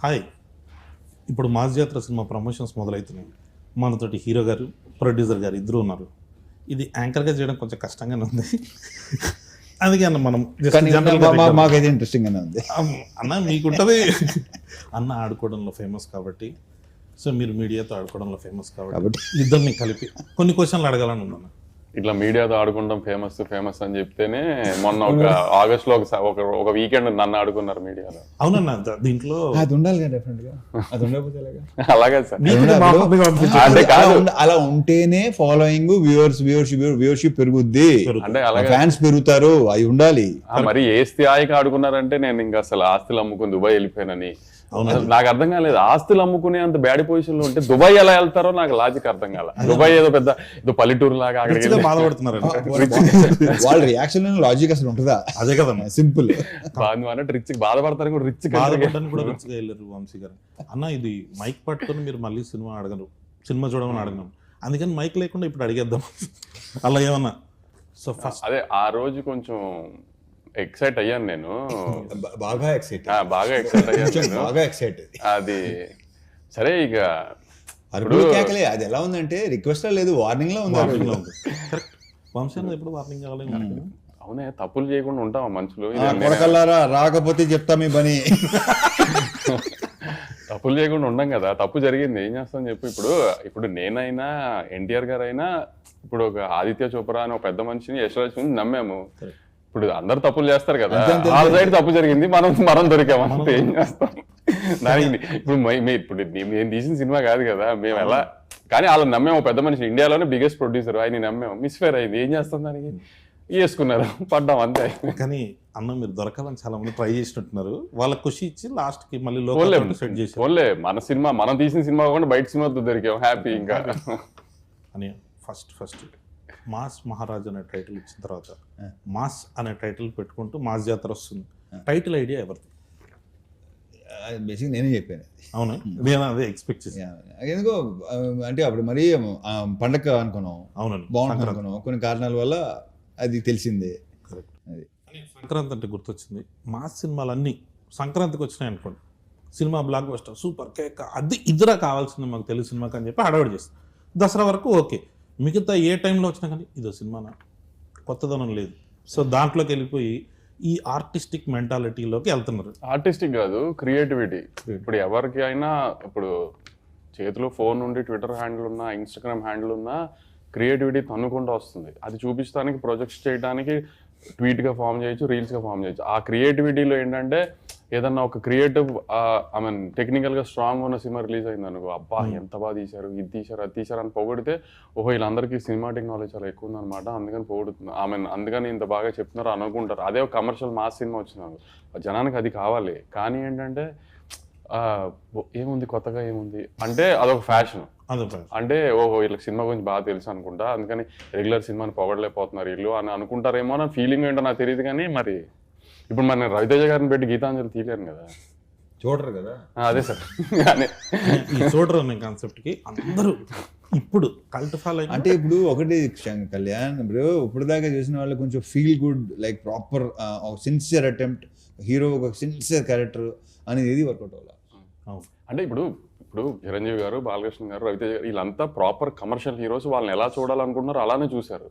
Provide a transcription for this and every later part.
Hi, ఇప్పుడు mass జాతర cinema promotions మొదలవుతున్నాయి. మనతోటి హీరో గారు, ప్రొడ్యూసర్ గారు ఇద్దరు ఉన్నారు. ఇది యాంకర్గా చేయడం కొంచెం కష్టంగానే ఉంది. అందుకే అన్న మనం మాకైతే ఇంట్రెస్టింగ్ గానే ఉంది. అన్న మీకుంటుంది అన్న ఆడుకోవడంలో ఫేమస్ కాబట్టి, సో మీరు మీడియాతో ఆడుకోవడంలో ఫేమస్ కాబట్టి ఇద్దరిని కలిపి కొన్ని క్వశ్చన్లు అడగాలని ఉందన్న. ఇట్లా మీడియాతో ఆడుకుంటాం ఫేమస్ అని చెప్తేనే మొన్న ఒక ఆగస్ట్ లో ఒక వీకెండ్ నన్ను ఆడుకున్నారు మీడియాలో. అవునన్న, దీంట్లో అది ఉండాలి కదా, డెఫినెట్ గా. అది ఉండకపోతే ఎలాగా? అలాగే సార్, అంటే అలా ఉంటేనే ఫాలోయింగ్, వ్యూవర్షిప్ పెరుగుద్ది, అంటే అలాగే ఫ్యాన్స్ పెరుగుతారు, అవి ఉండాలి. మరి ఏ స్థాయికి ఆడుకున్నారంటే నేను ఇంకా అసలు ఆస్తులు అమ్ముకుని దుబాయ్ వెళ్ళిపోయానని. నాకు అర్థం కాలేదు, ఆస్తులు అమ్ముకునే అంత బ్యాడ్ పొజిషన్ లో ఉంటే దుబాయ్ ఎలా వెళ్తారో నాకు లాజిక్ అర్థం కాల. దుబాయ్ ఏదో పెద్ద పల్లెటూరు లాగా అక్కడికి బాధపడుతున్నారు. వాళ్ళ రియాక్షన్ లాజిక్ అసలు ఉంటుందా? అదే కదా సింపుల్ అన్నట్టు రిచ్ బాధపడతారు కూడా, రిచ్ బాధపడడానికి కూడా రిచ్గా వెళ్ళారు వంశీ గారు. అన్న ఇది మైక్ పట్టుకొని మీరు మళ్ళీ సినిమా అడగరు, సినిమా చూడమని అడగను, అందుకని మైక్ లేకుండా ఇప్పుడు అడిగేద్దాం అలా ఏమన్నా. సో ఫస్ట్ అదే ఆ రోజు కొంచెం ఎక్సైట్ అయ్యాను నేను, బాగా ఎక్సైట్ అయ్యాను, బాగా ఎక్సైట్. అది సరే. ఇక కేకలే, అది ఎలా ఉందంటే రిక్వెస్ట్ లేదు, వార్నింగ్ లో ఉంది. వంశీ ఎప్పుడు వార్నింగ్ కావాలి. అవునే, తప్పులు చేయకుండా ఉంటామా మనుషులు? కొడకల్లారా రాకపోతే చెప్తా మీ పని. తప్పులు చేయకుండా ఉండం కదా, తప్పు జరిగింది ఏం చేస్తాం చెప్పు. ఇప్పుడు నేనైనా ఎన్టీఆర్ గారు అయినా, ఇప్పుడు ఒక ఆదిత్య చోప్రా అని ఒక పెద్ద మనిషిని, యశ్వరాజ్ నమ్మాము. ఇప్పుడు అందరు తప్పులు చేస్తారు కదా, వాళ్ళ సైడ్ తప్పు జరిగింది, మనం దొరికామంటే ఏం చేస్తాం దానికి. ఇప్పుడు నేను తీసిన సినిమా కాదు కదా, మేము ఎలా, కానీ వాళ్ళని నమ్మాము. పెద్ద మనిషి, ఇండియాలోనే బిగ్గెస్ట్ ప్రొడ్యూసర్, ఆయన నమ్మాము. మిస్ఫేర్ అయింది, ఏం చేస్తాం దానికి, వేసుకున్నారు, పడ్డాం అంతే. కానీ అన్న మీరు దొరకాలని చాలా మంది ట్రై చేసినట్టున్నారు, వాళ్ళకి ఖుషి ఇచ్చి లాస్ట్ కి మళ్ళీ సెట్ చేసి ఓన్లే మన సినిమా, మనం తీసిన సినిమా కాకుండా బయట సినిమాతో దొరికాం, హ్యాపీ. ఇంకా అని ఫస్ట్ మాస్ మహారాజ్ అనే టైటిల్ ఇచ్చిన తర్వాత మాస్ అనే టైటిల్ పెట్టుకుంటూ మాస్ జాతర వస్తుంది. టైటిల్ ఐడియా ఎవరిది? బేసిక్ నేనే చెప్పాను. అవునా, నేను అదే ఎక్స్పెక్ట్ చేశాను. ఎందుకో అంటే అప్పుడు మరి పండగ అనుకున్నాం, అవునండి, బాగుంటుంది అనుకున్నాం, కొన్ని కారణాల వల్ల అది తెలిసిందే. అది సంక్రాంతి అంటే గుర్తొచ్చింది, మాస్ సినిమాలన్నీ సంక్రాంతికి వచ్చినాయి అనుకోండి, cinema block buster super cake, అది ఇద్దరా కావాల్సింది మాకు తెలుగు సినిమాకి అని చెప్పి హడావిడి చేస్తాం. దసరా వరకు ఓకే, మిగతా ఏ టైంలో వచ్చినా కానీ ఇదో సినిమానా, కొత్తదనం లేదు. సో దాంట్లోకి వెళ్ళిపోయి ఈ ఆర్టిస్టిక్ మెంటాలిటీలోకి వెళ్తున్నారు. ఆర్టిస్టిక్ కాదు, క్రియేటివిటీ. ఇప్పుడు ఎవరికి అయినా ఇప్పుడు చేతిలో ఫోన్ ఉండి ట్విట్టర్ హ్యాండిల్ ఉన్నా, ఇన్స్టాగ్రామ్ హ్యాండిల్ ఉన్నా, క్రియేటివిటీ తన్నుకుంటూ వస్తుంది. అది చూపించడానికి, ప్రొజెక్ట్స్ చేయడానికి ట్వీట్గా ఫామ్ చేయొచ్చు, రీల్స్గా ఫామ్ చేయొచ్చు. ఆ క్రియేటివిటీలో ఏంటంటే ఏదన్నా ఒక క్రియేటివ్ ఐ మీన్ టెక్నికల్గా స్ట్రాంగ్ ఉన్న సినిమా రిలీజ్ అయింది అనుకో, అబ్బా ఎంత బాగా తీశారు, ఇది తీశారు, అది తీశారు అని పొగిడితే, ఓహో వీళ్ళందరికీ సినిమాటిక్ నాలెడ్జ్ చాలా ఎక్కువ ఉందన్నమాట, అందుకని పొగుడుతుంది, అందుకని ఇంత బాగా చెప్తున్నారు అనుకుంటారు. అదే ఒక కమర్షియల్ మాస్ సినిమా వచ్చినాను, జనానికి అది కావాలి. కానీ ఏంటంటే ఏముంది కొత్తగా, ఏముంది అంటే అదొక ఫ్యాషన్. అంటే ఓహో వీళ్ళకి సినిమా గురించి బాగా తెలుసు అనుకుంటా, అందుకని రెగ్యులర్ సినిమాని పొగడలేకపోతున్నారు వీళ్ళు అని అనుకుంటారేమో అని ఫీలింగ్ ఏంటో నాకు తెలియదు. కానీ మరి ఇప్పుడు మరి నేను రవితేజ గారిని పెట్టి గీతాంజలి తీయలేను కదా, చూడరు కదా. అదే సార్, చూడరు అనే కాన్సెప్ట్కి అందరూ ఇప్పుడు కల్ట్ ఫాలో. అంటే ఇప్పుడు ఒకటి కళ్యాణ్, ఇప్పుడు దాకా చూసిన వాళ్ళు కొంచెం feel good, like proper sincere attempt, hero ఒక సిన్సియర్ క్యారెక్టర్ అనేది ఏది వర్కౌట్ అవ్వాలి. అంటే ఇప్పుడు చిరంజీవి గారు, బాలకృష్ణ గారు, రవితేజ గారు వీళ్ళంతా ప్రాపర్ కమర్షియల్ హీరోస్, వాళ్ళని ఎలా చూడాలనుకుంటున్నారో అలానే చూశారు,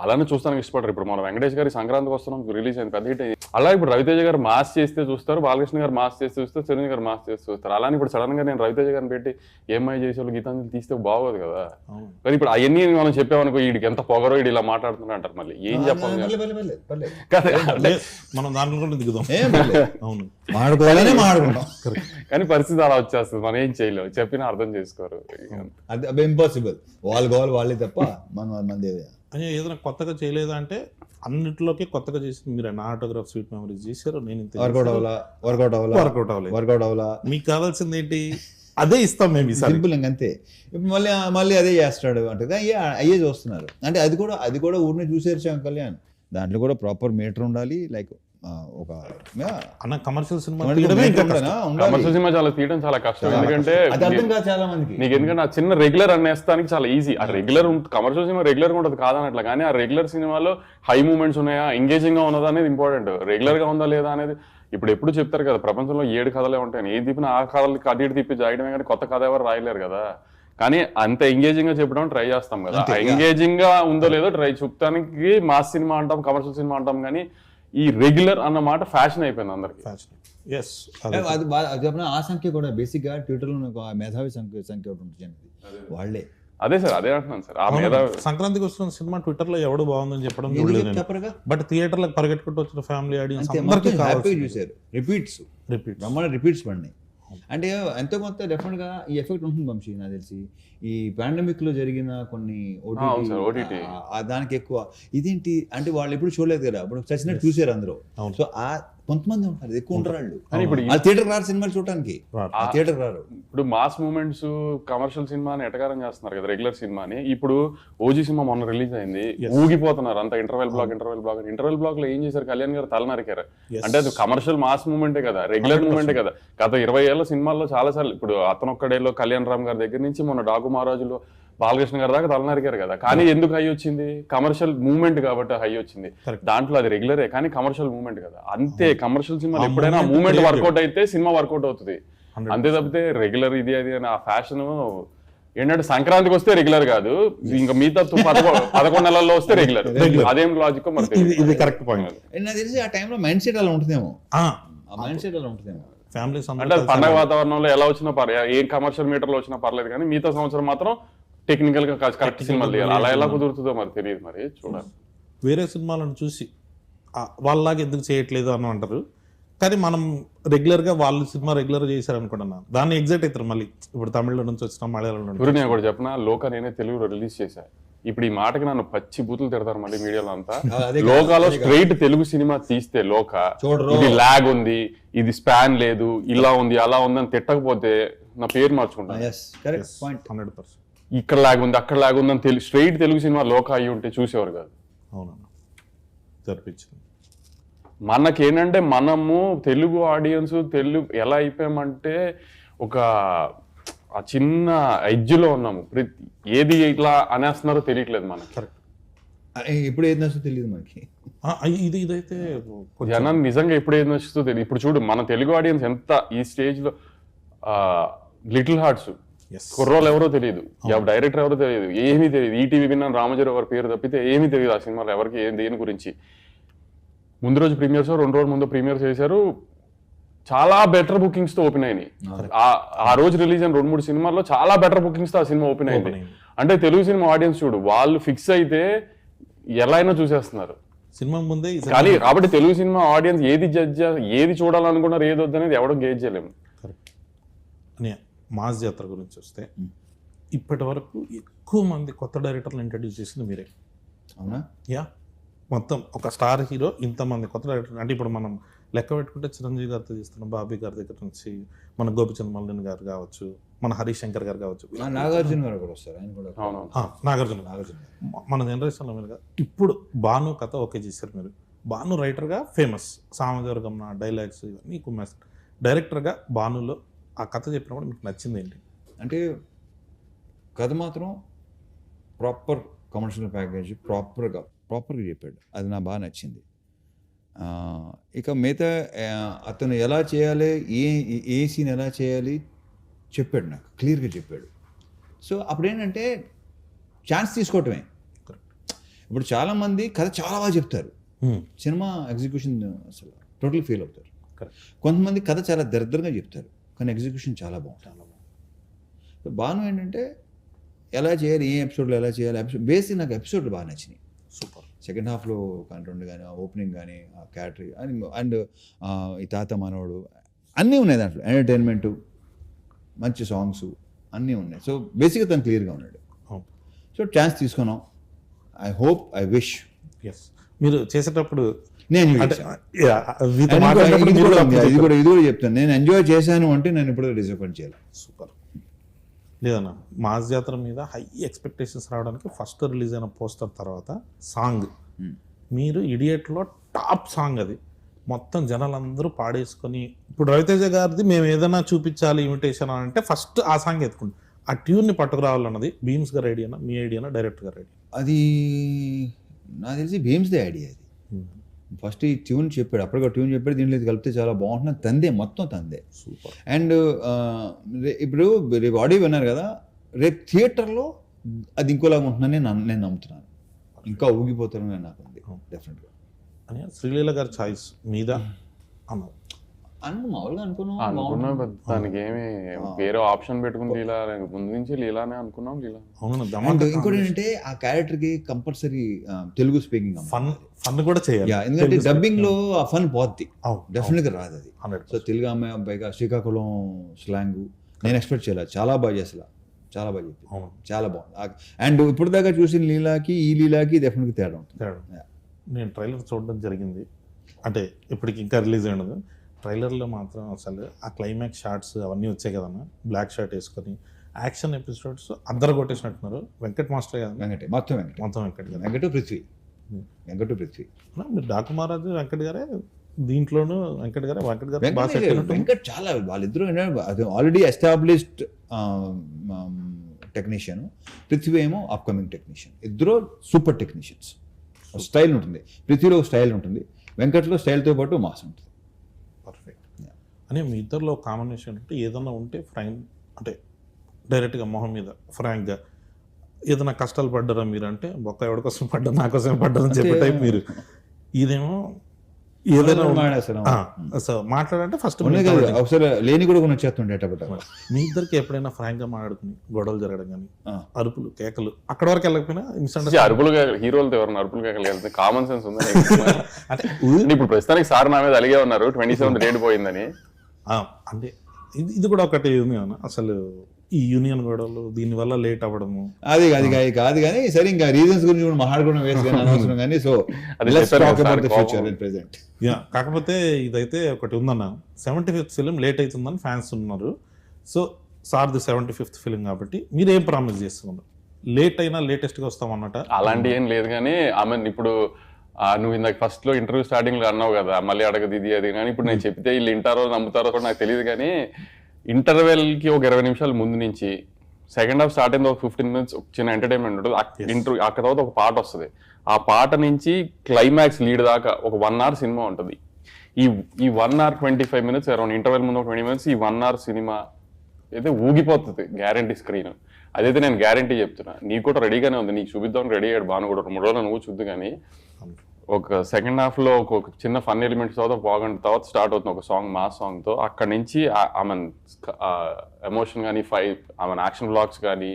అలానే చూస్తానికి ఇష్టపడరు. ఇప్పుడు మన వెంకటేష్ గారి సంక్రాంతికి వస్తున్నాం రిలీజ్ అయింది, పెద్ద హిట్ అయింది. అలా ఇప్పుడు రవితేజ గారు మాస్ చేస్తే చూస్తారు, బాలకృష్ణ గారు మాస్ చేస్తే చూస్తారు, చిరంజీవి గారు మాస్ చేస్తే చూస్తారు. అలానే ఇప్పుడు సడన్ గా నేను రవితేజ గారిని పెట్టి ఏమై చేసేవాళ్ళు గీతాంజలి తీస్తే బాగోదు కదా. కానీ ఇప్పుడు అవన్నీ మనం చెప్పామనుకో, వీడికి ఎంత పొగరో, వీడు ఇలా మాట్లాడుతున్నా అంటారు, మళ్ళీ ఏం చెప్పాలి మనం దాంట్లో కూడా దిగుదాం. అవును, కానీ పరిస్థితి అలా వచ్చేస్తుంది, మనం ఏం చేయలేము, చెప్పినా అర్థం చేసుకోరు. అది ఇంపాసిబుల్, వాళ్ళు కావాలి వాళ్ళే తప్ప మనది అని. ఏదైనా కొత్తగా చేయలేదా అంటే అన్నింటిలోకి కొత్తగా చేసి మీరు నా ఆటోగ్రాఫ్ స్వీట్ మెమరీస్ చేశారు, నేను వర్కౌట్ అవ్వలా. మీకు కావాల్సింది ఏంటి, అదే ఇస్తాం మేము, సింపుల్ అంతే. ఇప్పుడు మళ్ళీ అదే చేస్తాడు అంటే అయ్యే చూస్తున్నారు. అంటే అది కూడా ఊరిని చూసేరు కళ్యాణ్, దాంట్లో కూడా ప్రాపర్ మీటర్ ఉండాలి. లైక్ ఒక అన్న కమర్షియల్ సినిమా చాలా తీయడం చాలా కష్టం, ఎందుకంటే చాలా మందికి నీకు ఎందుకంటే ఆ చిన్న రెగ్యులర్ అనేస్తానికి చాలా ఈజీ. ఆ రెగ్యులర్ కమర్షియల్ సినిమా రెగ్యులర్ గా ఉంటుంది కాదనట్లా, కానీ ఆ రెగ్యులర్ సినిమాలో హై మూమెంట్స్ ఉన్నాయా, ఎంగేజింగ్ గా ఉన్నదా అనేది ఇంపార్టెంట్. రెగ్యులర్ గా ఉందా లేదా అనేది ఇప్పుడు ఎప్పుడు చెప్తారు కదా ప్రపంచంలో 7 కథలే ఉంటాయని, ఏ తిప్పిన ఆ కథలకి అటు ఇటు తిప్పి రాయడమే కానీ కొత్త కథ ఎవరు రాయలేరు కదా. కానీ అంత ఎంగేజింగ్ గా చెప్పడం ట్రై చేస్తాం కదా, ఎంగేజింగ్ గా ఉందో లేదో ట్రై చూపడానికి మాస్ సినిమా అంటాం, కమర్షియల్ సినిమా అంటాం, కానీ ఈ రెగ్యులర్ అన్న మాట ఫ్యాషన్ అయిపోయింది అందరికి. ఎస్ అది చెప్పిన ఆ సంఖ్య కూడా బేసిక్ గా ట్విట్టర్ లో ఒక మేధావి సంఖ్య ఒకటి ఉంటుంది వాళ్ళే. అదే సార్, అదే అంటున్నాను సార్. ఆ మీద సంక్రాంతికి వస్తున్న సినిమా ట్విట్టర్ లో ఎవడు బాగుందని చెప్పడం చూడలేదు, చెప్పరుగా. బట్ థియేటర్లకు పరిగెట్టుకుంటూ వచ్చిన ఫ్యామిలీ ఆడియన్స్ హ్యాపీగా చూసారు. రిపీట్స్ బ్రహ్మాండ రిపీట్స్ పడినాయి. అంటే ఎంతో కొంత డెఫినెట్ గా ఈ ఎఫెక్ట్ ఉంటుంది వంశీ, నాకు తెలిసి ఈ పాండమిక్ లో జరిగిన కొన్ని OTT దానికి ఎక్కువ ఇదేంటి అంటే వాళ్ళు ఎప్పుడు చూడలేదు కదా, అప్పుడు చచ్చినట్టు చూసారు అందరూ. సో ఆ కొంతమంది ఉంటారు, ఎక్కువ ఉంటారు వాళ్ళు. ఇప్పుడు థియేటర్ రారు సినిమాలు చూడటానికి, థియేటర్ రారు. ఇప్పుడు మాస్ మూమెంట్స్ కమర్షియల్ సినిమాని ఎటకారం చేస్తున్నారు కదా రెగ్యులర్ సినిమాని. ఇప్పుడు ఓజీ సినిమా మొన్న రిలీజ్ అయింది, ఊగిపోతున్నారు అంత ఇంటర్వెల్ బ్లాక్ లో ఏం చేశారు, కళ్యాణ్ గారు తల నరికారు. అంటే అది కమర్షియల్ మాస్ మూమెంటే కదా, రెగ్యులర్ మూమెంటే కదా. గత 20 ఏళ్ల సినిమాల్లో చాలా సార్లు, ఇప్పుడు అతనొక్కడేలో కళ్యాణ్ రామ్ గారి దగ్గర నుంచి మొన్న డాకు మహారాజులో బాలకృష్ణ గారి దాకా తలనరికారు కదా. కానీ ఎందుకు హై వచ్చింది, కమర్షియల్ మూమెంట్ కాబట్టి హై వచ్చింది. దాంట్లో అది రెగ్యులరే కానీ కమర్షియల్ మూమెంట్ కదా. అంతే, కమర్షియల్ సినిమా ఎప్పుడైనా మూమెంట్ వర్కౌట్ అయితే సినిమా వర్కౌట్ అవుతుంది, అంతే తప్పితే రెగ్యులర్ ఇది అది అని ఆ ఫ్యాషన్ ఏంటంటే సంక్రాంతికి వస్తే రెగ్యులర్ కాదు, ఇంకా మిగతా 11 నెలల్లో వస్తే రెగ్యులర్. అదేం లాజిక్ మరి ఇది కరెక్ట్ పాయింట్. నాకు తెలిసి ఆ టైంలో మైండ్ సెట్ అలా ఉంటుందేమో, మైండ్ సెట్ అలా ఉంటుందేమో. ఫ్యామిలీస్ అంటే పండగ వాతావరణంలో ఎలా వచ్చినా పర్లేదు, ఏ కమర్షియల్ మీటర్లో వచ్చినా పర్లేదు, కానీ మిగతా సంవత్సరం మాత్రం టెక్నికల్ గా కరెక్ట్ సినిమాలు తీయాలి. అలా ఎలా కుదురుతుందో మరి తెలియదు, మరి చూడాలి. వేరే సినిమాలను చూసి వాళ్ళలాగా ఎందుకు చేయట్లేదు అని అంటారు, కానీ మనం రెగ్యులర్ గా వాళ్ళు సినిమా రెగ్యులర్ చేశారు అనుకుంటున్నా దాన్ని ఎగ్జైట్ అవుతారు. మళ్ళీ ఇప్పుడు తమిళ నుంచి వచ్చిన మలయాళం నుంచి నేను కూడా చెప్పిన లోక నేనే తెలుగులో రిలీజ్ చేశా. ఇప్పుడు ఈ మాటకి నన్ను పచ్చి బూతులు తిడతారు మళ్ళీ మీడియాలో అంతా. లోకాలో స్ట్రైట్ తెలుగు సినిమా తీస్తే లోక ఇది లాగ్ ఉంది, ఇది స్పాన్ లేదు, ఇలా ఉంది అలా ఉంది అని తిట్టకపోతే నా పేరు మార్చుకుంటాను. 100% ఇక్కడ లాగ్ ఉంది అక్కడ లాగ్ ఉంది అని స్ట్రైట్ తెలుగు సినిమా లోక అయ్యి ఉంటే చూసేవారు కాదు. అవునన్నా జరిపించింది. మనకేంటంటే మనము తెలుగు ఆడియన్స్ తెలుగు ఎలా అయిపోయామంటే ఒక ఆ చిన్న ఎడ్జ్లో ఉన్నాము, ఏది ఇట్లా అనేస్తున్నారో తెలియట్లేదు మనకి. ఇప్పుడు ఏది నచ్చుతో తెలియదు మనకి. ఇదైతే జనం నిజంగా ఎప్పుడు ఏది నచ్చుతో తెలియదు. ఇప్పుడు చూడు మన తెలుగు ఆడియన్స్ ఎంత ఈ స్టేజ్ లో లిటిల్ హార్ట్స్ కుర్రోలు ఎవరో తెలియదు, డైరెక్టర్ ఎవరో తెలియదు, ఏమీ తెలియదు. ఈటీవీ విన్నాను రామజీరావు గారి పేరు తప్పితే ఏమీ తెలియదు ఆ సినిమాలో ఎవరికి దేని గురించి. ముందు రోజు ప్రీమియర్స్ 2 రోజుల ముందు ప్రీమియర్స్ చేశారు, చాలా బెటర్ బుకింగ్స్ తో ఓపెన్ అయినాయి. ఆ రోజు రిలీజ్ అయిన 2-3 సినిమాల్లో చాలా బెటర్ బుకింగ్స్ తో ఆ సినిమా ఓపెన్ అయింది. అంటే తెలుగు సినిమా ఆడియన్స్ చూడు వాళ్ళు ఫిక్స్ అయితే ఎలా అయినా చూసేస్తున్నారు సినిమా ముందే. కానీ కాబట్టి తెలుగు సినిమా ఆడియన్స్ ఏది చూడాలనుకున్నారు ఏది వద్దనేది ఎవడో గేజ్ చేయలేము. మాస్ జాతర గురించి వస్తే ఇప్పటి వరకు ఎక్కువ మంది కొత్త డైరెక్టర్లు ఇంట్రడ్యూస్ చేసింది మీరే. అవునా? యా, మొత్తం ఒక స్టార్ హీరో ఇంతమంది కొత్త డైరెక్టర్. అంటే ఇప్పుడు మనం లెక్క పెట్టుకుంటే చిరంజీవి గారితో చేస్తున్నాం, బాబీ గారి దగ్గర నుంచి మన గోపిచంద్ మల్లిన్ గారు కావచ్చు, మన హరీష్ శంకర్ గారు కావచ్చు, నాగార్జున గారు కూడా వస్తారు, ఆయన కూడా నాగార్జున మన జనరేషన్లో మీరు ఇప్పుడు భాను కథ ఓకే చేశారు మీరు. భాను రైటర్గా ఫేమస్, సామజవర్గం డైలాగ్స్ ఇవన్నీ కుమ్మేస్తారు. డైరెక్టర్గా భానులో ఆ కథ చెప్పినప్పుడు మీకు నచ్చింది ఏంటి? అంటే కథ మాత్రం ప్రాపర్ కమర్షియల్ ప్యాకేజ్ ప్రాపర్గా చెప్పాడు, అది నాకు బాగా నచ్చింది. ఇక మిగతా అతను ఎలా చేయాలి, ఏ సీన్ ఎలా చేయాలి చెప్పాడు, నాకు క్లియర్గా చెప్పాడు. సో అప్పుడు ఏంటంటే ఛాన్స్ తీసుకోవటమే. ఇప్పుడు చాలామంది కథ చాలా బాగా చెప్తారు, సినిమా ఎగ్జిక్యూషన్ అసలు టోటల్ ఫెయిల్ అవుతారు. కొంతమంది కథ చాలా దరిద్రంగా చెప్తారు కానీ ఎగ్జిక్యూషన్ చాలా బాగుంటుంది. బాను ఏంటంటే ఎలా చేయాలి, ఏ ఎపిసోడ్లో ఎలా చేయాలి, బేసిక్ నాకు ఎపిసోడ్లు బాగా నచ్చినాయి. సూపర్. సెకండ్ హాఫ్లో కంటెంట్ కానీ, ఓపెనింగ్ కానీ, ఆ క్యాటరీ అండ్ ఈ తాత మనవడు అన్నీ ఉన్నాయి దాంట్లో. ఎంటర్టైన్మెంటు, మంచి సాంగ్స్ అన్నీ ఉన్నాయి. సో బేసిక్గా తను క్లియర్గా ఉన్నాడు. సో ఛాన్స్ తీసుకున్నాం. I hope, I wish. Yes, మీరు చేసేటప్పుడు నేను ఇది కూడా చెప్తాను, నేను ఎంజాయ్ చేశాను అంటే నేను ఇప్పుడు డిసప్పాయింట్ చేయాలి. సూపర్. లేదన్నా, మాస్ జాతర మీద హై ఎక్స్పెక్టేషన్స్ రావడానికి ఫస్ట్ రిలీజ్ అయిన పోస్టర్ తర్వాత సాంగ్, మీరు ఇడియట్లో టాప్ సాంగ్ అది, మొత్తం జనాలందరూ పాడేసుకొని, ఇప్పుడు రవితేజ గారిది మేము ఏదైనా చూపించాలి ఇమిటేషన్ అని అంటే ఫస్ట్ ఆ సాంగ్ ఎత్తుకుంటాం. ఆ ట్యూన్ని పట్టుకురావాలన్నది భీమ్స్ గారి ఐడియానా, మీ ఐడియానా, డైరెక్టర్ గారి ఐడియా? అది నాకు తెలిసి భీమ్స్దే ఐడియా. అది ఫస్ట్ ఈ ట్యూన్ చెప్పాడు, అప్పటికే ట్యూన్ చెప్పాడు, దీంట్లో ఇది కలిపితే చాలా బాగుంటుంది, తందే మొత్తం తందే. సూపర్. అండ్ ఇప్పుడు రేపు ఆడియో విన్నారు కదా, రేపు థియేటర్లో అది ఇంకోలాగా ఉంటుందని నేను నమ్ముతున్నాను. ఇంకా ఊగిపోతారని నాకు ఉంది డెఫినెట్గా. అని శ్రీలీల గారి చాయిస్ మీద అన్నారు. మామూలుగా అనుకున్నాం దానికి ఏమి వేరే ఆప్షన్ పెట్టుకుని లీలా ముందు నుంచి లీలానే అనుకున్నాం. లీలా అవును. ఇంకోటి ఏంటంటే ఆ క్యారెక్టర్కి కంపల్సరీ తెలుగు స్పీకింగ్ ఫన్ కూడా చేయాలి. ఎందుకంటే డబ్బింగ్ లో ఆ ఫన్ పోద్ది, అవును, డెఫినెట్ గా రాదు అది. 100%. సో తెలుగు అమ్మాయి అబ్బాయిగా శ్రీకాకుళం స్లాంగ్ నేను ఎక్స్పెక్ట్ చేయలేదు, చాలా బాగా చేసలా, చాలా బాగా చెప్పింది, అవును. చాలా బాగుంది. అండ్ ఇప్పుడు దాకా చూసిన లీలాకి ఈ లీలాకి డెఫినెట్గా తేడా ఉంటుంది. తేడా. నేను ట్రైలర్ చూడడం జరిగింది, అంటే ఇప్పటికి ఇంకా రిలీజ్ అయినది. ట్రైలర్లో మాత్రం అసలు ఆ క్లైమాక్స్ షార్ట్స్ అవన్నీ వచ్చాయి కదన్నా, బ్లాక్ షర్ట్ వేసుకొని యాక్షన్ ఎపిసోడ్స్ అందరు కొట్టేసినట్టున్నారు. వెంకట్ మాస్టర్ కదా, మొత్తం వెంకట్ గారు, వెంకట పృథ్వీ. మీరు డాకు మహారాజు వెంకట్ గారే దీంట్లోనూ, వెంకట్ గారు బాగా సెట్ అయినట్టు. వెంకట్ చాలా వాళ్ళిద్దరూ ఆల్రెడీ ఎస్టాబ్లిష్డ్ టెక్నీషియన్, పృథ్వీ ఏమో అప్కమింగ్ టెక్నీషియన్. ఇద్దరు సూపర్ టెక్నీషియన్స్. స్టైల్ ఉంటుంది, పృథ్వీలో స్టైల్ ఉంటుంది, వెంకట్లో స్టైల్తో పాటు మాస్ ఉంటుంది. పర్ఫెక్ట్. అని మీ ఇద్దరిలో కాంబినేషన్ అంటే ఏదన్నా ఉంటే ఫ్రాంక్, అంటే డైరెక్ట్గా మొహం మీద ఫ్రాంక్గా ఏదైనా కష్టాలు పడ్డారా మీరు అంటే, బొక్క ఎవరి కోసం పడ్డా నా కోసం పడ్డారని చెప్పే టైప్ మీరు. ఇదేమో ఏదైనా మాట్లాడంటే ఫస్ట్ ఒకసారి లేని కూడా కొన్ని వచ్చేస్తుండే. మీ ఇద్దరికి ఎప్పుడైనా ఫ్రాంక్ గా మాట్లాడుకుని గొడవలు జరగడం కానీ, అరుపులు కేకలు అక్కడ వరకు వెళ్ళకపోయినా అరుపులు హీరోలతో ఎవరైనా అరుపులు కేకలు వెళ్తే కామన్ సెన్స్ ఉంది అంటే ఇప్పుడు ప్రస్తుతానికి సార్ నా మీద అలిగే ఉన్నారు 27 రేట్ పోయిందని. అంటే ఇది కూడా ఒకటి ఉంది అన్న, అసలు ఈ యూనియన్ గొడవలు దీని వల్ల లేట్ అవ్వడము అది కాదు కానీ సరే, ఇంకా రీజన్స్ గురించి కూడా మాట్లాడుకోవడం వేస్ట్ కానీ అనవసరం కానీ. సో ప్రెసెంట్ కాకపోతే ఇదైతే ఒకటి ఉందన్న, 75th ఫిలిం లేట్ అవుతుందని ఫ్యాన్స్ ఉన్నారు. సో సార్ది 75th ఫిలిం కాబట్టి మీరు ఏం ప్రామిస్ చేస్తున్నారు? లేట్ అయినా లేటెస్ట్గా వస్తామన్నట అలాంటి ఏం లేదు కానీ ఆమె ఇప్పుడు నువ్వు ఇందాక ఫస్ట్ లో ఇంటర్వ్యూ స్టార్టింగ్ లో అన్నావు కదా మళ్ళీ అడగదు ఇది అది, కానీ ఇప్పుడు నేను చెప్తే వీళ్ళు వింటారో నమ్ముతారో కూడా నాకు తెలియదు. కానీ ఇంటర్వెల్ కి ఒక 20 నిమిషాల ముందు నుంచి సెకండ్ హాఫ్ స్టార్ట్ అయింది, ఒక 15 minutes చిన్న ఎంటర్టైన్మెంట్ ఉంటుంది. ఇంటర్వ్యూ అక్కడ తర్వాత ఒక పాట వస్తుంది, ఆ పాట నుంచి క్లైమాక్స్ లీడ్ దాకా ఒక 1 hour సినిమా ఉంటుంది. ఈ 1 hour 25 minutes అరౌండ్ ఇంటర్వెల్ ముందు ఒక 20 minutes ఈ 1 hour సినిమా అయితే ఊగిపోతుంది గ్యారంటీ స్క్రీన్. అదైతే నేను గ్యారంటీ చెప్తున్నా. నీకు కూడా రెడీగానే ఉంది, నీకు చూపిద్దాం రెడీ అయ్యాడు బాను కూడా 3 రోజులు నువ్వు చూద్దు. కానీ ఒక సెకండ్ హాఫ్ లో ఒక చిన్న ఫన్ ఎలిమెంట్స్ తర్వాత బాగుంటుంది, తర్వాత స్టార్ట్ అవుతుంది ఒక సాంగ్ మాస్ సాంగ్ తో. అక్కడ నుంచి ఆమె ఎమోషన్ కానీ ఆమె యాక్షన్ బ్లాక్స్ కానీ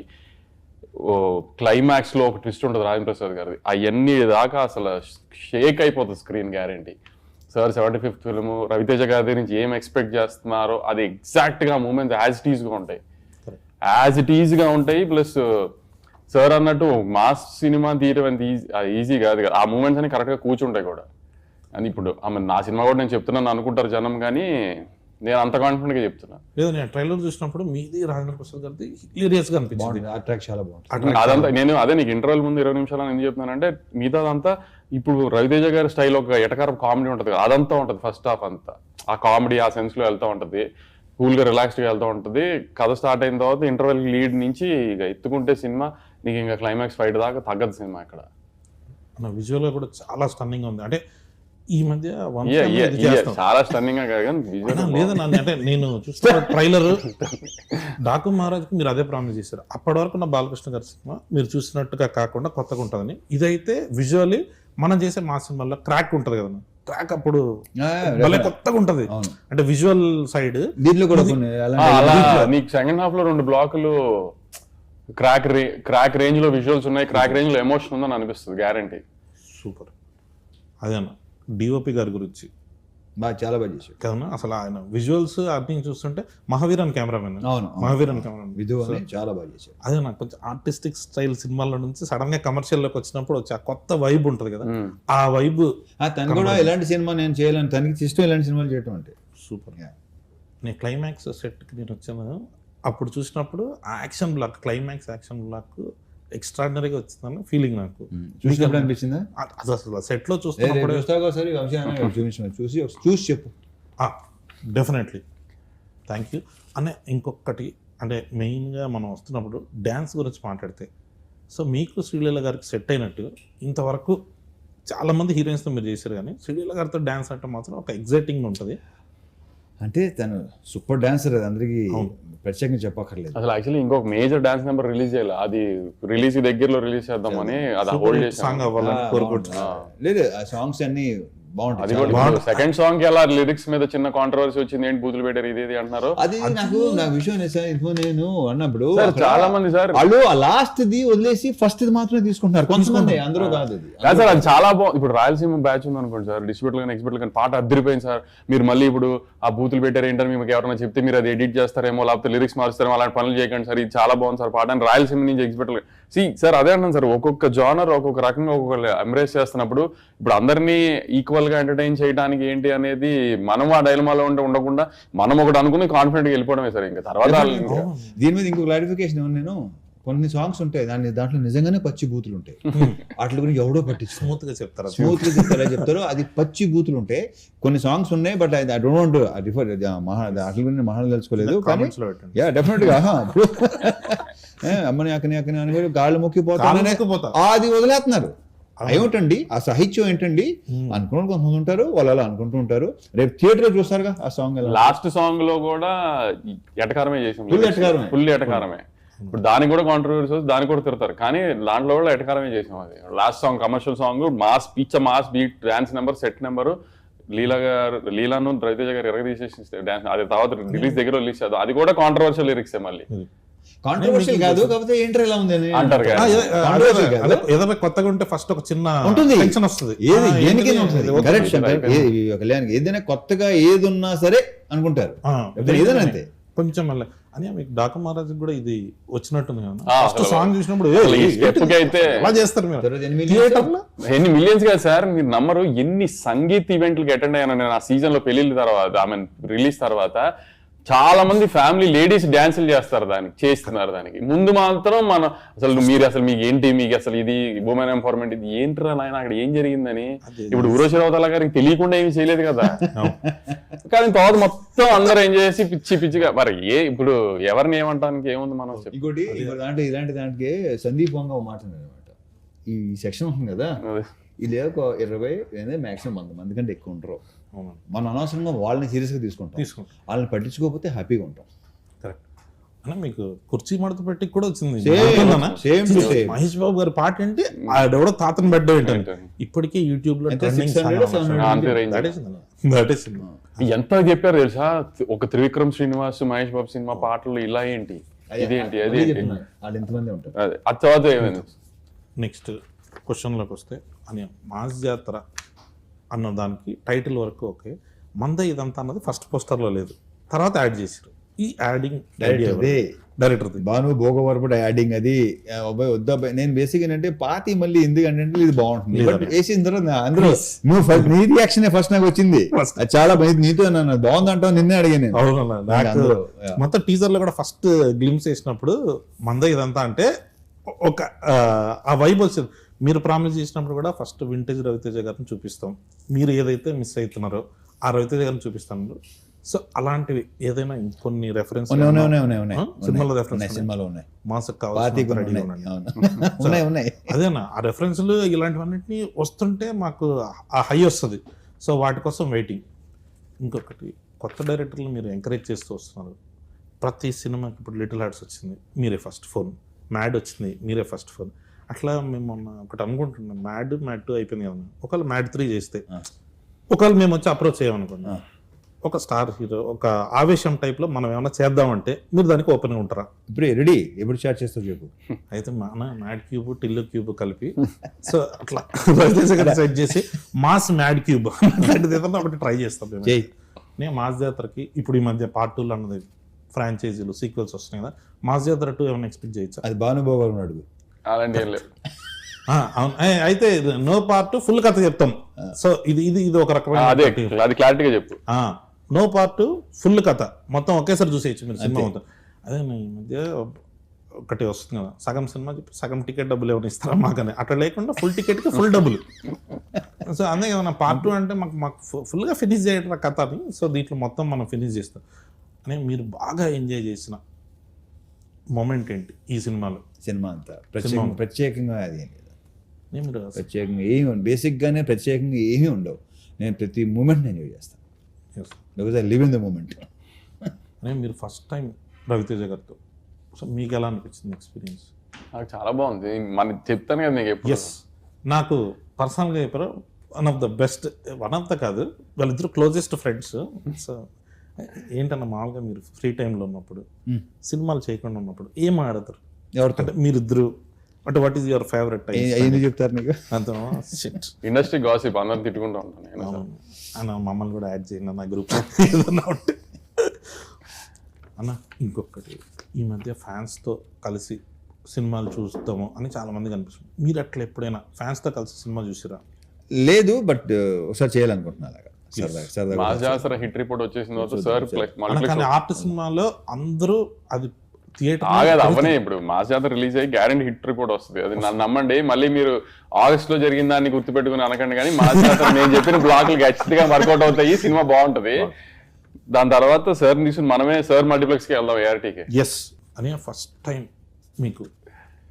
క్లైమాక్స్ లో ఒక ట్విస్ట్ ఉంటుంది రాజేంద్ర ప్రసాద్ గారిది, అవన్నీ దాకా అసలు షేక్ అయిపోతుంది screen guarantee. Sir 75th film Raviteja గారి నుంచి ఏం ఎక్స్పెక్ట్ చేస్తున్నారో అది ఎగ్జాక్ట్ గా మూమెంట్స్ యాజ్ ఇట్ ఈజ్ గా ఉంటాయి. ప్లస్ సార్ అన్నట్టు మాస్ సినిమా తీయడం అంత ఈజీ కాదు కదా, ఆ మూమెంట్స్ అని కరెక్ట్ గా కూర్చుంటాయి కూడా. అని ఇప్పుడు నా సినిమా కూడా నేను చెప్తున్నాను అనుకుంటారు జనం, కానీ నేను అంత కాన్ఫిడెంట్ గా చెప్తున్నా. లేదు, నేను ట్రైలర్ చూసినప్పుడు మీది రాజేంద్ర ప్రసాద్ గారిది హిలేరియస్ గా అనిపించింది, చాలా బాగుంది. అదంతా నేను అదే నీకు ఇంటర్వెల్ ముందు 20 నిమిషాలు ఎందుకు చెప్తున్నానంటే, మిగతా అదంతా ఇప్పుడు రవితేజ గారి స్టైల్ ఒక ఎటకారం కామెడీ ఉంటుంది కదా, అదంతా ఉంటుంది. ఫస్ట్ హాఫ్ అంతా ఆ కామెడీ ఆ సెన్స్ లో వెళ్తూ ఉంటుంది, కూల్ గా రిలాక్స్డ్ గా వెళ్తూ ఉంటుంది. కథ స్టార్ట్ అయిన తర్వాత ఇంటర్వెల్ లీడ్ నుంచి ఇక ఎత్తుకుంటే సినిమా నీకు ఇంకా క్లైమాక్స్ ఫైట్ దాకా తగ్గదు సినిమా. ఇక్కడ విజువల్ గా కూడా చాలా స్టన్నింగ్ ఉంది. అంటే ఈ మధ్య చాలా స్టన్నింగ్ గా కాదు కానీ లేదన్నా, అంటే నేను చూస్తున్న ట్రైలర్ డాకు మహారాజ్కి మీరు అదే ప్రామిస్ చేశారు. అప్పటి వరకు నా బాలకృష్ణ గారి సినిమా మీరు చూసినట్టుగా కాకుండా కొత్తగా ఉంటుందని. ఇదైతే విజువల్లీ మనం చేసే మా సినిమాలో క్రాక్ ఉంటుంది కదన్నా, క్రాక్ అప్పుడు భలే కొత్తగా ఉంటది. అంటే విజువల్ సైడ్ దీంట్లో కూడా నీకు సెకండ్ హాఫ్ లో 2 బ్లాకులు క్రాక్ రేంజ్ లో విజువల్స్ ఉన్నాయి, క్రాక్ రేంజ్ లో ఎమోషన్ ఉందని అనిపిస్తుంది గ్యారంటీ. సూపర్. అదేనా డిఓపి గారి గురించి చాలా బాగా చేశాడు కదన్నా. అసలు ఆయన విజువల్స్ అన్ని చూస్తుంటే మహావీరన్ కెమెరామెన్, మహావీరన్ కెమెరామెన్ చాలా బాగా చేశాడు. అదే నాకు కొంచెం ఆర్టిస్టిక్ స్టైల్ సినిమాల నుంచి సడన్ గా కమర్షియల్ లోకి వచ్చినప్పుడు వచ్చి ఆ కొత్త వైబ్ ఉంటుంది కదా, ఆ వైబ్ తను కూడా ఇలాంటి సినిమా నేను చేయాలని, తనకి ఇష్టం ఇలాంటి సినిమాలు చేయటం అంటే. సూపర్. నేను క్లైమాక్స్ సెట్కి నేను వచ్చాను, అప్పుడు చూసినప్పుడు ఆ action block, climax action block ఎక్స్ట్రాడినరీగా వచ్చిందని ఫీలింగ్ నాకు. చూసినప్పుడు అనిపించిందా? అది అసలు సెట్ లో చూస్తున్నప్పుడు చూసి చెప్పు. డెఫినెట్లీ. థ్యాంక్ యూ అనే. ఇంకొకటి అంటే మెయిన్గా మనం వస్తున్నప్పుడు డ్యాన్స్ గురించి మాట్లాడితే, సో మీకు శ్రీలీల గారికి సెట్ అయినట్టు ఇంతవరకు చాలా మంది హీరోయిన్స్తో మీరు చేశారు కానీ శ్రీలీల గారితో డ్యాన్స్ అంటే మాత్రం ఒక ఎగ్జైటింగ్ ఉంటుంది. అంటే తను సూపర్ డాన్సర్, అది అందరికీ ప్రత్యేకంగా చెప్పక్కర్లేదు. అసలు యాక్చువల్లీ ఇంకొక మేజర్ డాన్స్ నెంబర్ రిలీజ్ చేయాలి, అది రిలీజ్ దగ్గరలో రిలీజ్ చేద్దామని అది హోల్డ్ చేసాం. సాంగ్ అవ్వాలని కోరుకుంటున్నాను. లేదు, ఆ సాంగ్స్ అన్ని అది బాగుంటాయి. కూడా సెకండ్ సాంగ్ కి అలా లిరిక్స్ మీద చిన్న కాంట్రవర్సీ వచ్చింది, ఏంటి బూతులు పెట్టారు ఇది అంటున్నారు. అది నా విషయం నేను అన్నప్పుడు సార్ చాలా మంది సార్ వాళ్ళు ఆ లాస్ట్ ది వదిలేసి ఫస్ట్ ది మాత్రమే తీసుకుంటున్నారు కొంతమంది, అందరూ కాదు అది. కాదు సార్, అది చాలా బాగుంది. ఇప్పుడు రాయలసీమ బ్యాచ్ ఉంది అనుకోండి సార్, డిస్ట్రిబ్యూటర్ కానీ ఎక్స్పర్ట్ కానీ పాట అద్దరిపోయింది సార్. మీరు మళ్ళీ ఇప్పుడు ఆ బూతులు పెట్టారు ఏంటని మీకు ఎవరైనా చెప్తే మీరు అది ఎడిట్ చేస్తారేమో, లేకపోతే లిరిక్స్ మారుస్తారేమో, అలాంటి పనులు చేయకండి సార్, ఇది చాలా బాగుంది సార్ పాట అని రాయలసీమ నుంచి ఎక్స్పర్ట్ సార్ అదే అంటాను సార్. ఒక్కొక్క జానర్ ఒక్కొక్క రకంగా ఒక్కొక్క ఎంబ్రేస్ చేస్తున్నప్పుడు ఇప్పుడు అందరినీ ఈక్వల్ గా ఎంటర్టైన్ చేయడానికి ఏంటి అనేది మనం ఆ డైలమాలో ఉండకుండా మనం ఒకటి అనుకుని కాన్ఫిడెంట్ గా వెళ్ళిపోవడమే సార్. ఇంకా తర్వాత దీని మీద ఇంకో క్లారిఫికేషన్ ఏమన్నా, నేను కొన్ని సాంగ్స్ ఉంటాయి దాంట్లో నిజంగానే పచ్చి బూతులు ఉంటాయి, వాటి గురించి ఎవడో పట్టించు స్మూత్ గా చెప్తారు, స్మూత్ గా చెప్తారు అది పచ్చి బూతులు ఉంటాయి. కొన్ని సాంగ్స్ ఉన్నాయి, but I don't want refer వాటి గురించి మహాన్ తెలుసుకోలేదు, కానీ యా డెఫినెట్ గా అమ్మని అక్కని అని గాళ్ళు మొక్కిపోతానే అది వదిలేస్తున్నారు. ఏమిటండి ఆ సాహిత్యం ఏంటండి అనుకున్న కొంతమంది ఉంటారు, వాళ్ళు అలా అనుకుంటూ ఉంటారు. రేపు థియేటర్ చూస్తారుగా ఆ సాంగ్, లాస్ట్ సాంగ్ లో కూడా ఎటకారమే చేసాం, ఫుల్ ఎటకారమే. ఇప్పుడు దానికి కూడా కాంట్రవర్సీ దానికి కూడా తిడతారు, కానీ దాంట్లో కూడా ఎటకారమే చేసాం. అది last song commercial song, mass mass beat, dance number, set number, లీలాను రవితేజ గారు ఎరగదీసేసి డాన్స్, అది తర్వాత రిలీజ్ దగ్గర రిలీజ్ చేద్దాం, అది కూడా కాంట్రవర్షియల్ లిరిక్స్ మళ్ళీ. కాంట్రవర్షియల్ కాదు, కాకపోతే ఏంటర్ ఎలా ఉంది అంటారు ఏదైనా కొత్తగా ఉంటే ఫస్ట్ ఒక చిన్న ఉంటుంది, టెన్షన్ వస్తుంది. కళ్యాణ్ ఏదైనా కొత్తగా ఏది ఉన్నా సరే అనుకుంటారు, ఏదైనా అంతే. కొంచెం మళ్ళీ అని మీకు డాకా మహారాజ్ కూడా ఇది వచ్చినట్టుంది ఫస్ట్ సాంగ్ చూసినప్పుడు అయితే అలా చేస్తారు మీరు ఎన్ని మిలియన్స్ కదా సార్, మీరు నమ్మరు ఎన్ని సంగీత్ ఈవెంట్లకి అటెండ్ అయ్యాను నేను ఆ సీజన్ లో పెళ్లిళ్ళ తర్వాత, ఆమె రిలీజ్ తర్వాత. చాలా మంది ఫ్యామిలీ లేడీస్ డాన్సులు చేస్తారు, చేస్తున్నారు దానికి. ముందు మాత్రం మనం అసలు మీకు ఏంటి, మీకు అసలు ఇది ఉమెన్ ఎంపవర్మెంట్, ఇది ఏంటిరా నాయన అక్కడ ఏం జరిగిందని. ఇప్పుడు ఉరోషి రౌతల గారికి తెలియకుండా ఏమి చేయలేదు కదా, కానీ తర్వాత మొత్తం అందరూ ఎంజాయ్ చేసి పిచ్చిగా మరి ఇప్పుడు ఎవరిని ఏమంటానికి ఏముంది మనం. ఇంకోటి దాంట్లో ఇలాంటి దానికి సందీప్ వంగ మాట అనమాట, ఈ సెక్షన్ ఉంటుంది కదా, ఇది ఒక 20 మాక్సిమం 100 మంది కంటే ఎక్కువ ఉంటారు. మనం అనవసరంగా వాళ్ళని సీరియస్గా తీసుకుంటాం, వాళ్ళని పట్టించుకోకపోతే హ్యాపీగా ఉంటాం. కరెక్ట్ అన్న, మీకు కుర్చీ మడత పెట్టి కూడా వచ్చింది మహేష్ బాబు గారి పాట ఏంటి, ఆడెవడో తాతను బెడ్ ఏంటంటే ఇప్పటికే యూట్యూబ్ లో ఎంత చెప్పారు తెలుసా, ఒక త్రివిక్రమ్ శ్రీనివాస్ మహేష్ బాబు సినిమా పాటలు ఇలా ఏంటి, ఇదేంటి, అదే ఎంతమంది ఉంటారు. అది తర్వాత ఏమైంది. నెక్స్ట్ క్వశ్చన్లోకి వస్తే అని మాస్ జాతర అన్న దానికి టైటిల్ వరకు ఓకే, మంద ఇదంతా అన్నది ఫస్ట్ పోస్టర్లో లేదు, తర్వాత యాడ్ చేశారు. ఈ యాడింగ్ డైరెక్టర్ భాను భోగవరపుడు యాడింగ్ అది అబ్బాయి వద్దాబాయి. నేను బేసిక్ ఏంటంటే పాతి మళ్ళీ ఎందుకంటే ఇది బాగుంటుంది, బట్ వేసిన తర్వాత అందులో నువ్వు నీ రియాక్షన్ ఫస్ట్ నాకు వచ్చింది, అది చాలా నీతో నన్ను బాగుంది అంటావు, నిన్నే అడిగాను నేను. మొత్తం టీజర్ లో కూడా ఫస్ట్ గ్లిమ్స్ వేసినప్పుడు మంద ఇదంతా అంటే ఒక ఆ వైబ్ వచ్చింది. మీరు ప్రామిస్ చేసినప్పుడు కూడా ఫస్ట్ వింటేజ్ రవితేజ గారిని చూపిస్తాం, మీరు ఏదైతే మిస్ అవుతున్నారో ఆ రవితేజ గారిని చూపిస్తాను. సో అలాంటివి ఏదైనా ఇంకొన్ని రెఫరెన్స్ సినిమాలో అదేనా ఆ రెఫరెన్స్లు ఇలాంటివన్నిటిని వస్తుంటే మాకు ఆ హై వస్తుంది. సో వాటి కోసం వెయిటింగ్. ఇంకొకటి కొత్త డైరెక్టర్లు మీరు ఎంకరేజ్ చేస్తూ వస్తున్నారు. ప్రతి సినిమాకి ఇప్పుడు లిటిల్ హార్ట్స్ వచ్చింది, మీరే ఫస్ట్ ఫోన్. మ్యాడ్ వచ్చింది, మీరే ఫస్ట్ ఫోన్. అట్లా మేము మొన్న ఒకటి అనుకుంటున్నాం, మ్యాడ్ 2 అయిపోయింది కదా, ఒకవేళ మ్యాడ్ 3 చేస్తే ఒకవేళ మేము వచ్చి అప్రోచ్ చేయమనుకున్నాం, ఒక స్టార్ హీరో ఒక ఆవేశం టైప్లో మనం ఏమైనా చేద్దామంటే మీరు దానికి ఓపెన్గా ఉంటారా? ఇప్పుడే రెడీ, ఎప్పుడు స్టార్ట్ చేస్తావు చెప్పు. అయితే మన మ్యాడ్ క్యూబ్ టిల్లు క్యూబ్ కలిపి సో అట్లా సెట్ చేసి మాస్ మ్యాడ్ క్యూబ్ అలాంటిది ఏదన్నా ఒకటి ట్రై చేస్తాం. నేను మాస్ జాతరకి ఇప్పుడు ఈ మధ్య పార్ట్ 2 అన్నది ఫ్రాంచైజీలు సీక్వెల్స్ వస్తున్నాయి కదా, మాస్ జాతర 2 ఏమైనా ఎక్స్పెక్ట్ చేయొచ్చా? అది భానుభావు అడుగు. అవును, అయితే నో పార్ట్ ఫుల్ కథ చెప్తాం. సో ఇది ఇది ఇది ఒక రకమైన క్లారిటీగా చెప్పు. నో పార్ట్ ఫుల్ కథ మొత్తం ఒకేసారి చూసేయచ్చు మీరు సినిమా మొత్తం. అదే ఈ మధ్య ఒకటి వస్తుంది కదా, సగం సినిమా చెప్పి సగం టికెట్ డబ్బులు ఏమైనా ఇస్తారా మాకని, అట్లా లేకుండా ఫుల్ టికెట్కి ఫుల్ డబ్బులు. సో అందుకే కదా పార్ట్ 2 అంటే మాకు ఫుల్గా ఫినిష్ చేయడం కథ అని. సో దీంట్లో మొత్తం మనం ఫినిష్ చేస్తాం అని. మీరు బాగా ఎంజాయ్ చేసిన మూమెంట్ ఏంటి ఈ సినిమాలో? సినిమా అంతా ప్రత్యేకంగా అది ఏం లేదు, మీరు ప్రత్యేకంగా ఏమి బేసిక్గానే ప్రత్యేకంగా ఏమీ ఉండవు. నేను ప్రతి మూమెంట్ ఎంజాయ్ చేస్తాను, yes. Because I live in the moment. అనే మీరు ఫస్ట్ టైం రవితేజ గారితో, సో మీకు ఎలా అనిపించింది ఎక్స్పీరియన్స్? నాకు చాలా బాగుంది. మన చెప్తాను కదా నీకు ఎప్పుడు. ఎస్, నాకు పర్సనల్గా చెప్పారు one of the best, one of the కాదు, వాళ్ళిద్దరు క్లోజెస్ట్ ఫ్రెండ్స్. సో ఏంటన్నా మామూలుగా మీరు ఫ్రీ టైంలో ఉన్నప్పుడు, సినిమాలు చేయకుండా ఉన్నప్పుడు ఏం ఆడతారు? ఎవరితో అంటే మీరిద్దరు, అంటే what is your favourite time? ఎందుకు చెప్తారు నీకు? అంత షిట్ ఇండస్ట్రీ గాసిప్ అందరం తిట్టుకుంటూ ఉంటాను నేను. అన్న మమ్మల్ని కూడా యాడ్ చేయండి అన్న గ్రూప్ ఏదన్నా ఉంటే. అన్న ఇంకొకటి, ఈ మధ్య ఫ్యాన్స్తో కలిసి సినిమాలు చూస్తాము అని చాలా మంది కనిపిస్తుంది. మీరు అట్లా ఎప్పుడైనా ఫ్యాన్స్తో కలిసి సినిమా చూసిరా? లేదు, బట్ ఒకసారి చేయాలనుకుంటున్నా అలాగా సరదాగా సరదాగా. మా జాసర హిట్ రిపోర్ట్ వచ్చేసిన తర్వాత సార్ కానీ ఆర్ట్ సినిమాలో అందరూ అది థియేటర్ ఆగదు అవనే. ఇప్పుడు మా జాతర రిలీజ్ అయ్యి గ్యారెంటీ హిట్ రిపోర్ట్ వస్తుంది, అది నన్ను నమ్మండి. మళ్ళీ మీరు ఆగస్ట్ లో జరిగిన దాన్ని గుర్తుపెట్టుకుని అనకండి, కానీ మా జాతర నేను చెప్పిన బ్లాక్లు ఖచ్చితంగా వర్కౌట్ అవుతాయి, సినిమా బాగుంటది. దాని తర్వాత సార్ తీసుకుని మనమే సార్ మల్టీప్లెక్స్కి వెళ్దాం ఏఆర్టీకి. ఎస్ అని ఫస్ట్ టైం మీకు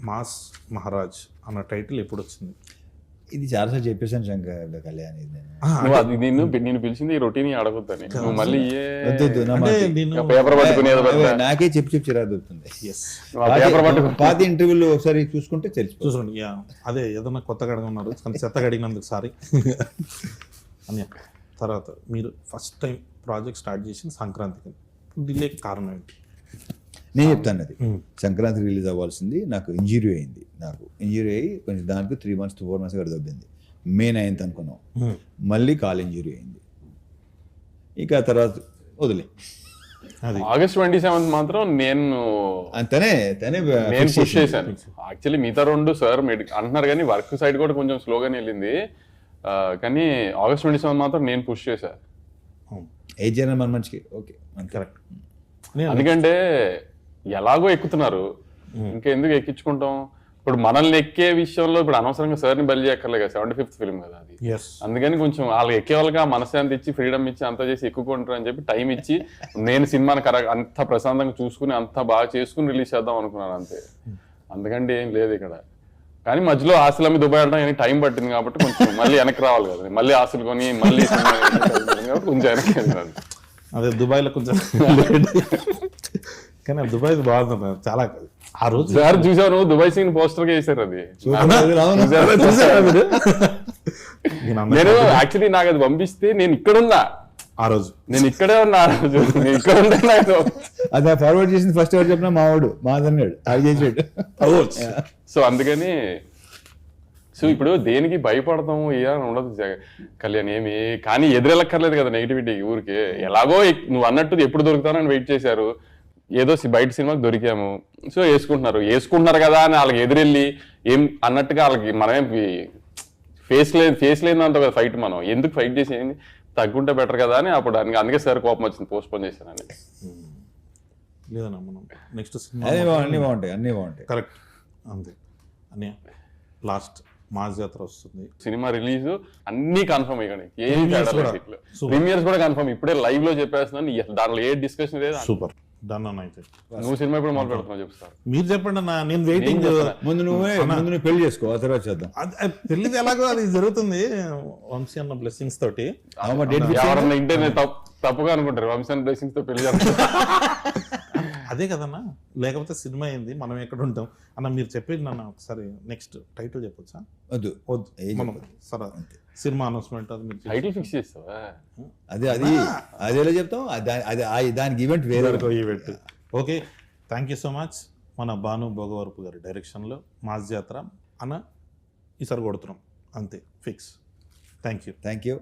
మాస్ మహారాజ్ అన్న టైటిల్ ఎప్పుడు వచ్చింది? ఇది చాలాసార్లు చెప్పేసాను శంకర్ కళ్యాణ్. ఇది నేను నువ్వు అది నేను పిలిచింది ఈ రొటీన్ అడగొద్దని, నువ్వు మళ్ళీ వద్దు, వద్దు, నా అంటే మాట. నేను పేపర్ పట్టుకునేది నాకే చెప్పి చిరాకు దొరుకుతుంది. ఎస్ పేపర్ పట్టుకుని పాత ఇంటర్వ్యూలు ఒకసారి చూసుకుంటే తెలిసిపోతుంది. చూసుకోండి, యా అదే ఏదన్నా కొత్తగా అడగన్నారు కానీ చెత్తగా అడిగినందుకు సారీ అని. తర్వాత మీరు ఫస్ట్ టైం ప్రాజెక్ట్ స్టార్ట్ చేసిన సంక్రాంతికి, డిలే కారణం ఏంటి? నేను చెప్తాను అది. సంక్రాంతి రిలీజ్ అవ్వాల్సింది, నాకు ఇంజురీ అయింది. నాకు ఇంజురీ అయ్యి కొంచెం దానికి 3 months to 4 months కూడా దొబ్బింది. May 9th అనుకున్నాం, మళ్ళీ కాల్ ఇంజురీ అయింది. ఇక తర్వాత వదిలే. అది ఆగస్ట్ 27 మాత్రం నేను తనే పుష్ చేశాను. యాక్చువల్లీ మిగతా 2 సార్ అంటున్నారు కానీ వర్క్ సైడ్ కూడా కొంచెం స్లోగానే వెళ్ళింది. కానీ ఆగస్ట్ 27 మాత్రం నేను పుష్ చేశాను. ఏజ్ జనరల్ మన మంచికి ఓకే కరెక్ట్. ఎందుకంటే ఎలాగో ఎక్కుతున్నారు, ఇంకా ఎందుకు ఎక్కించుకుంటాం? ఇప్పుడు మనల్ని ఎక్కే విషయంలో ఇప్పుడు అనవసరంగా సార్ని బలి చేయక్కర్లే కదా, 75th ఫిల్మ్ కదా అది. అందుకని కొంచెం వాళ్ళకి ఎక్కే వాళ్ళకి మనశ్శాంతి ఇచ్చి ఫ్రీడమ్ ఇచ్చి అంతా చేసి ఎక్కుకుంటారు అని చెప్పి టైం ఇచ్చి నేను సినిమాని అంత ప్రశాంతంగా చూసుకుని అంత బాగా చేసుకుని రిలీజ్ చేద్దాం అనుకున్నాను అంతే. అందుకంటే ఏం లేదు ఇక్కడ. కానీ మధ్యలో ఆస్తులు అమ్మి దుబాయ్ వెళ్ళడం టైం పట్టింది కాబట్టి కొంచెం మళ్ళీ వెనక్కి రావాలి కదా, మళ్ళీ ఆస్తులు కొని మళ్ళీ కొంచెం వెనక్కి వెళ్ళాలి. అదే దుబాయ్లో కొంచెం కానీ దుబాయ్ బాగుంది చాలా. ఆ రోజు సార్ చూసాను దుబాయ్ సీన్ పోస్టర్ గా వేసారు అది. నేను యాక్చువల్లీ నాకు అది పంపిస్తే నేను ఇక్కడున్నా ఆ రోజు, నేను ఇక్కడే ఉన్నా ఆ రోజు, నేను ఇక్కడ ఉంటే నాకు అది ఫార్వర్డ్ చేసింది ఫస్ట్ ఎవరు చెప్పినా మావాడు మాదన్నాడు అది చేసాడు. సో అందుకని సో ఇప్పుడు దేనికి భయపడతాము ఏమని ఉండదు కళ్యాణ్ ఏమి. కానీ ఎదురెళ్ళక్కర్లేదు కదా నెగిటివిటీ ఊరికి. ఎలాగో నువ్వు అన్నట్టు ఎప్పుడు దొరుకుతానని వెయిట్ చేశారు, ఏదో బయట సినిమాకి దొరికాము, సో వేసుకుంటున్నారు కదా అని వాళ్ళకి ఎదురెళ్ళి ఏం అన్నట్టుగా వాళ్ళకి మనమేం ఫేస్ లేదు అంత కదా ఫైట్. మనం ఎందుకు ఫైట్ చేసేది, తగ్గుంటే బెటర్ కదా అని అప్పుడు అందుకే సార్ కోపం వచ్చింది, పోస్ట్ పోన్ చేశానని. లేదన్నా మనం నెక్స్ట్ సినిమా అన్నీ బాగుంటాయి కరెక్ట్ అంతే అని. లాస్ట్ మాస్ జాతర వస్తుంది, సినిమా రిలీజ్ అన్ని కన్ఫర్మ్. ఇక్కడ ఏం ప్రీమియర్స్ కూడా కన్ఫర్మ్. ఇప్పుడే లైవ్ లో చెప్పేస్తున్నాను, దాంట్లో ఏ డిస్కషన్ లేదు. సూపర్ డన్ అన్న. అయితే నువ్వు సినిమా ఇప్పుడు మొదలు పెడుతున్నావు చెప్తారు, మీరు చెప్పండి అన్న, నేను వెయిటింగ్. ముందు నువ్వు పెళ్లి చేసుకో, ఆ తర్వాత చేద్దాం. పెళ్లి ఎలాగో అది జరుగుతుంది వంశీ అన్న బ్లెస్సింగ్స్ తోటి. ఎవరన్నా ఇంటర్నెట్ తప్పుగా అనుకుంటారు వంశీ అన్న బ్లెస్సింగ్స్ తో పెళ్లి అదే కదన్నా, లేకపోతే సినిమా అయింది మనం ఎక్కడ ఉంటాం అన్న. మీరు చెప్పేది నన్ను ఒకసారి నెక్స్ట్ టైటిల్ చెప్పొచ్చా? వద్దు మనం సరే సినిమా అనౌన్స్మెంట్ అది మీరు టైటిల్ ఫిక్స్ చేస్తావా? అది ఎలా చెప్తాం, దానికి ఈవెంట్ వేరే event. Okay, thank you so much. మన భాను భోగవరపు గారి డైరెక్షన్లో మాస్ జాతర అన్న ఈసారి కొడుతున్నాం అంతే, ఫిక్స్. Thank you.